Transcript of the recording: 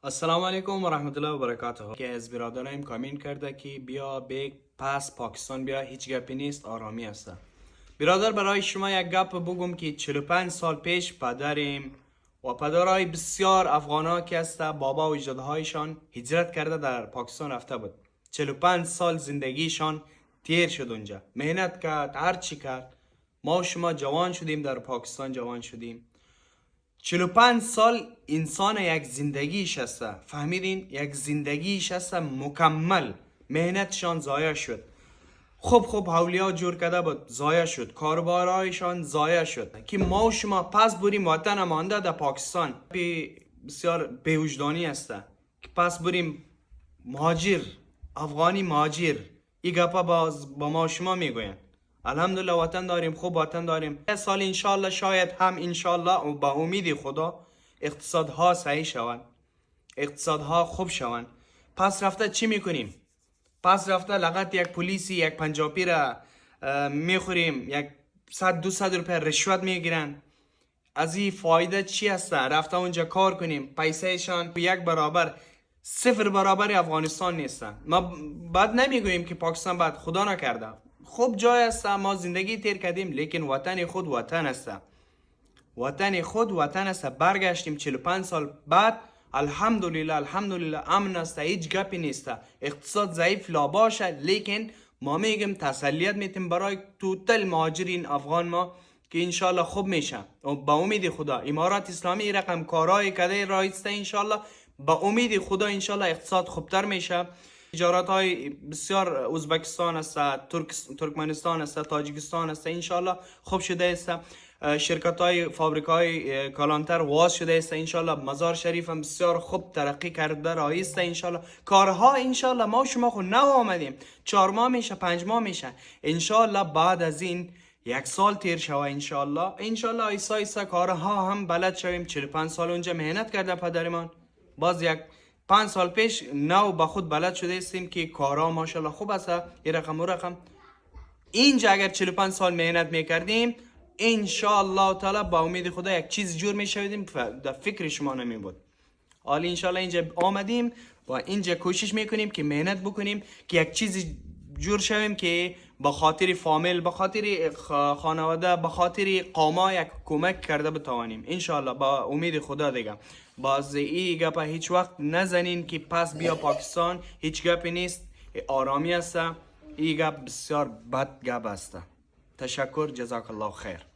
السلام علیکم و رحمت الله و برکاته. که از برادرایم کامنت کرده که بیا بیگ پس پاکستان بیا، هیچ گپی نیست، آرامی است. برادر، برای شما یک گپ بگم که 45 سال پیش پدریم و پدرای بسیار افغانا که است بابا و اجدادهایشان هجرت کرده در پاکستان رفته بود. 45 سال زندگیشان تیر شد اونجا، مهنت کرد، هر چی کرد. ما و شما جوان شدیم، در پاکستان جوان شدیم. 45 سال انسان یک زندگیش است، فهمیدین؟ یک زندگیش است مکمل. مهنتشان ضایع شد. خوب حولیا جور کرده بود، ضایع شد. کاربارایشان ضایع شد. که ما و شما پس بریم وطن مانده در پاکستان بسیار بیوجدانی است که پس بریم مهاجر، افغانی مهاجر. این گپا با ما و شما میگوین. الحمدلله وطن داریم، خوب وطن داریم. یه سال انشالله، شاید هم انشالله و با امید خدا اقتصادها صحیح شوند، اقتصادها خوب شوند. پس رفته چی میکنیم؟ پس رفته لغت یک پلیسی، یک پنجابی را میخوریم، یک 100-200 روپیه رشوت میگیرن. از این فایده چی هست؟ رفته اونجا کار کنیم، پیسهشان یک برابر، صفر برابر افغانستان نیستن. ما بعد نمیگوییم که پاکستان بعد خدا نکرده، خوب جای است، ما زندگی تیر کردیم، لیکن وطن خود وطن است. وطن خود وطن است. برگشتیم 45 سال بعد، الحمدلله امن است، هیچ گپی نیست. اقتصاد ضعیف لا باشه، لیکن ما میگیم تسلیت میتیم برای توتل مهاجرین افغان ما که انشالله خوب میشه. و با امید خدا امارات اسلامی رقم کارهای کده رایسته، انشالله با امید خدا انشالله اقتصاد خوبتر میشه. تجارت های بسیار ازبکستان است، ترکمنستان است، تاجیکستان است، انشالله خوب شده است. شرکت های فابریکای کلانتر واز شده است، انشالله مزار شریف هم بسیار خوب ترقی کرده رایست. انشالله کارها، انشالله ما و شما خود نو آمدیم، 4 ماه میشه، 5 ماه میشه، انشالله بعد از این 1 سال تیر شوه، انشالله ایسا ایسا کارها هم بلد شویم. 45 سال اونجا مهنت کرده پدرمان، باز یک 5 سال پیش نو با خود بلد شده استیم که کارها ماشاءالله خوب است. این رقم و رقم اینجا اگر 45 سال مهنت میکردیم، انشالله تعالی با امید خدا یک چیز جور میشویدیم در فکر شما نمی بود. حالا انشالله اینجا آمدیم و اینجا کوشش میکنیم که مهنت بکنیم که یک چیز جور شویم که به خاطر فامیل، به خاطر خانواده، به خاطر قوما یک کمک کرده بتوانیم. انشالله با امید خدا دیگه. باز این گپ هیچ وقت نزنین که پس بیا پاکستان، هیچ گپی نیست، آرامی است. این گپ بسیار بد گپ است. تشکر، جزاک الله خیر.